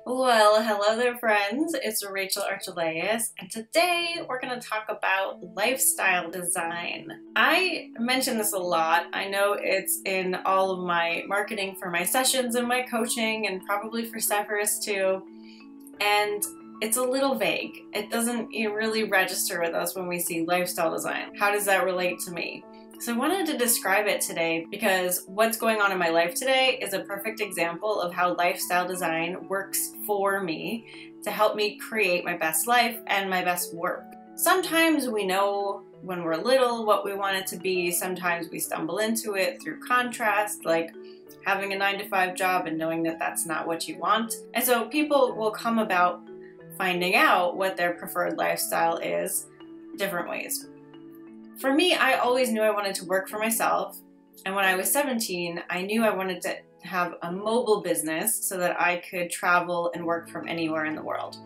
Well, hello there, friends. It's Rachel Archelaus, and today we're going to talk about lifestyle design. I mention this a lot. I know it's in all of my marketing for my sessions and my coaching, and probably for Sephirus too. And it's a little vague. It doesn't really register with us when we see lifestyle design. How does that relate to me? So I wanted to describe it today because what's going on in my life today is a perfect example of how lifestyle design works for me to help me create my best life and my best work. Sometimes we know when we're little what we want it to be. Sometimes we stumble into it through contrast, like having a 9-to-5 job and knowing that that's not what you want. And so people will come about finding out what their preferred lifestyle is different ways. For me, I always knew I wanted to work for myself, and when I was 17, I knew I wanted to have a mobile business so that I could travel and work from anywhere in the world.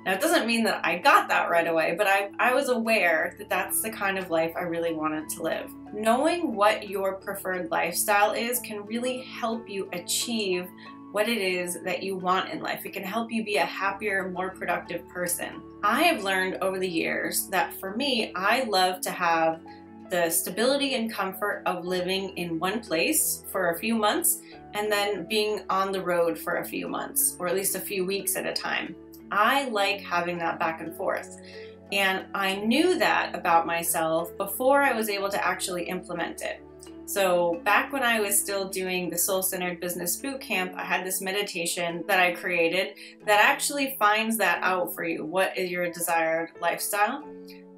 Now, it doesn't mean that I got that right away, but I was aware that that's the kind of life I really wanted to live. Knowing what your preferred lifestyle is can really help you achieve what it is that you want in life. It can help you be a happier, more productive person. I have learned over the years that for me, I love to have the stability and comfort of living in one place for a few months and then being on the road for a few months, or at least a few weeks at a time. I like having that back and forth. And I knew that about myself before I was able to actually implement it. So back when I was still doing the Soul-Centered Business Bootcamp, I had this meditation that I created that actually finds that out for you. What is your desired lifestyle?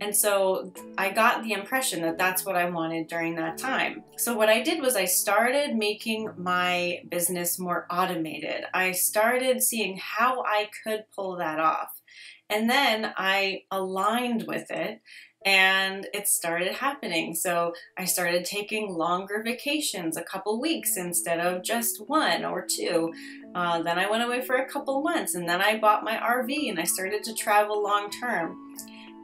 And so I got the impression that that's what I wanted during that time. So what I did was I started making my business more automated. I started seeing how I could pull that off. And then I aligned with it. And it started happening. So I started taking longer vacations, a couple weeks instead of just 1 or 2. Then I went away for a couple months, and then I bought my RV and I started to travel long term.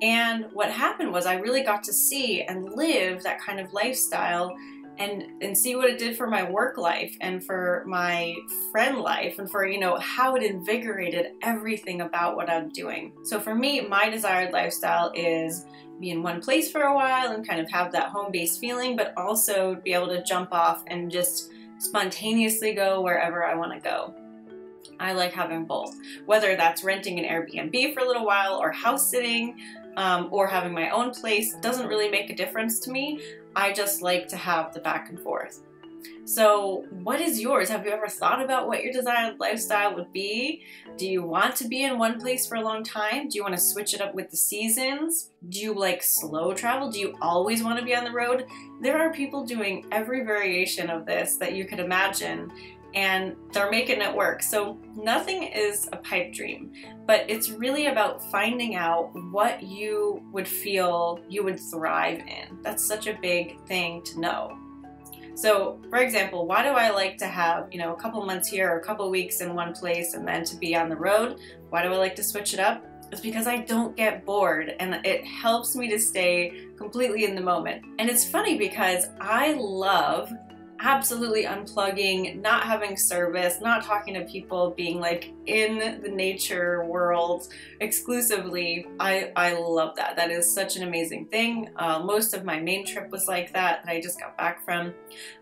And what happened was I really got to see and live that kind of lifestyle and see what it did for my work life and for my friend life and for, how it invigorated everything about what I'm doing. So for me, my desired lifestyle is be in one place for a while and kind of have that home-based feeling, but also be able to jump off and just spontaneously go wherever I want to go. I like having both, whether that's renting an Airbnb for a little while or house sitting or having my own place. Doesn't really make a difference to me. I just like to have the back and forth. So what is yours? Have you ever thought about what your desired lifestyle would be? Do you want to be in one place for a long time? Do you want to switch it up with the seasons? Do you like slow travel? Do you always want to be on the road? There are people doing every variation of this that you could imagine, and they're making it work. So nothing is a pipe dream, but it's really about finding out what you would feel you would thrive in. That's such a big thing to know. So, for example, why do I like to have, a couple months here or a couple weeks in one place and then to be on the road? Why do I like to switch it up? It's because I don't get bored, and it helps me to stay completely in the moment. And it's funny because I love absolutely unplugging, not having service, not talking to people, being like in the nature world exclusively. I love that. That is such an amazing thing. Most of my main trip was like that I just got back from.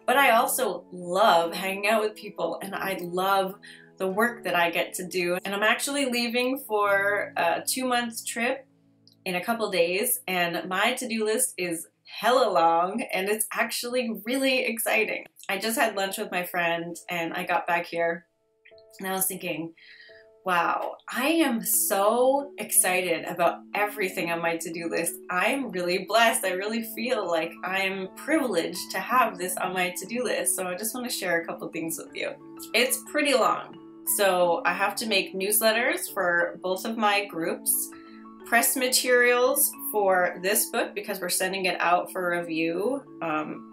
But I also love hanging out with people, and I love the work that I get to do. And I'm actually leaving for a 2-month trip in a couple days, and my to-do list is hella long, and it's actually really exciting. I just had lunch with my friend and I got back here and I was thinking, wow, I am so excited about everything on my to-do list. I'm really blessed. I really feel like I'm privileged to have this on my to-do list. So I just want to share a couple things with you. It's pretty long. So I have to make newsletters for both of my groups, press materials for this book because we're sending it out for review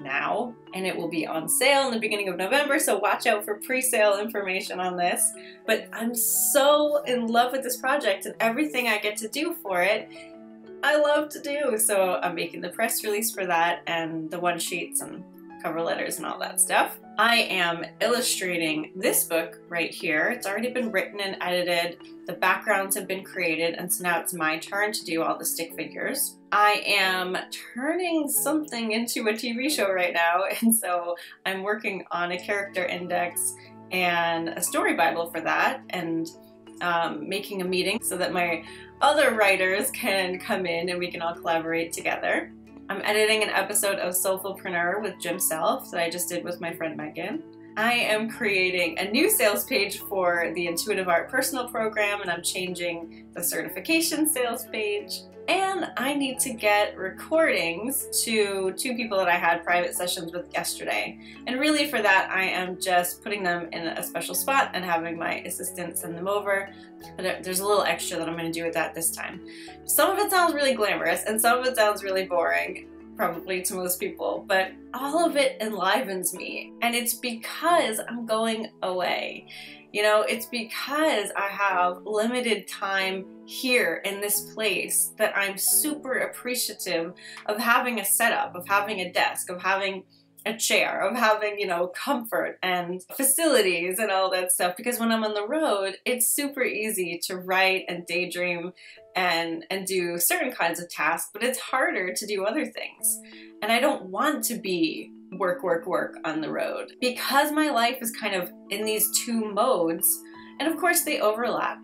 now, and it will be on sale in the beginning of November, so watch out for pre-sale information on this. But I'm so in love with this project, and everything I get to do for it I love to do. So I'm making the press release for that and the one sheets and cover letters and all that stuff. I am illustrating this book right here. It's already been written and edited. The backgrounds have been created, and so now it's my turn to do all the stick figures. I am turning something into a TV show right now, and so I'm working on a character index and a story Bible for that, and making a meeting so that my other writers can come in and we can all collaborate together. I'm editing an episode of Soulfulpreneur with Jim Self that I just did with my friend Megan. I am creating a new sales page for the Intuitive Art Personal Program, and I'm changing the certification sales page. And I need to get recordings to 2 people that I had private sessions with yesterday. And really for that, I am just putting them in a special spot and having my assistant send them over. But there's a little extra that I'm going to do with that this time. Some of it sounds really glamorous and some of it sounds really boring, probably to most people, but all of it enlivens me. And it's because I'm going away. You know, it's because I have limited time here in this place that I'm super appreciative of having a setup, of having a desk, of having a chair, of having, you know, comfort and facilities and all that stuff. Because when I'm on the road, it's super easy to write and daydream and do certain kinds of tasks, but it's harder to do other things. And I don't want to be work, work, work on the road. Because my life is kind of in these 2 modes, and of course they overlap,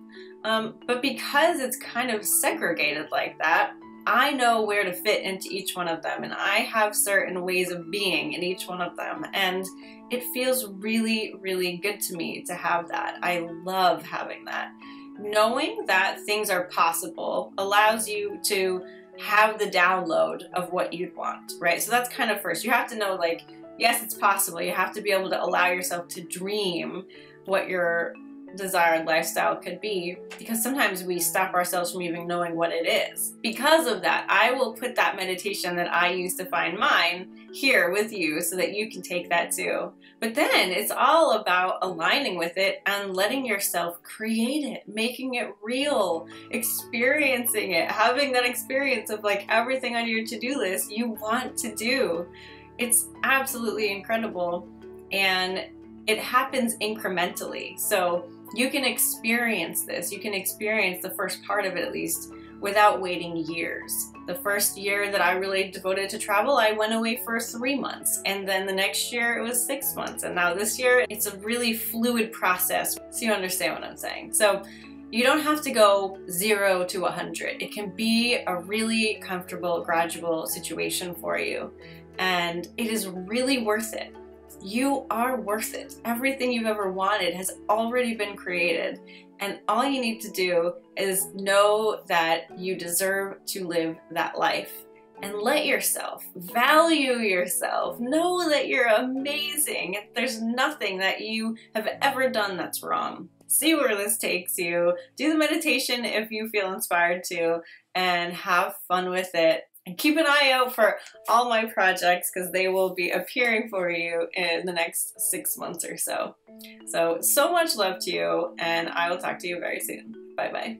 but because it's kind of segregated like that, I know where to fit into each one of them, and I have certain ways of being in each one of them, and it feels really, really good to me to have that. I love having that. Knowing that things are possible allows you to have the download of what you'd want, right? So that's kind of first. You have to know, like, yes, it's possible. You have to be able to allow yourself to dream what your desired lifestyle could be, because sometimes we stop ourselves from even knowing what it is. Because of that, I will put that meditation that I use to find mine here with you so that you can take that too. But then it's all about aligning with it and letting yourself create it, making it real, experiencing it, having that experience of like everything on your to-do list you want to do. It's absolutely incredible, and it happens incrementally. So you can experience this. You can experience the first part of it at least without waiting years. The first year that I really devoted to travel, I went away for 3 months. And then the next year it was 6 months. And now this year it's a really fluid process. So you understand what I'm saying. So you don't have to go 0 to 100. It can be a really comfortable, gradual situation for you. And it is really worth it. You are worth it. Everything you've ever wanted has already been created, and all you need to do is know that you deserve to live that life, and let yourself value yourself. Know that you're amazing. There's nothing that you have ever done that's wrong. See where this takes you. Do the meditation if you feel inspired to, and have fun with it. And keep an eye out for all my projects, because they will be appearing for you in the next 6 months or so. So much love to you, and I will talk to you very soon. Bye-bye.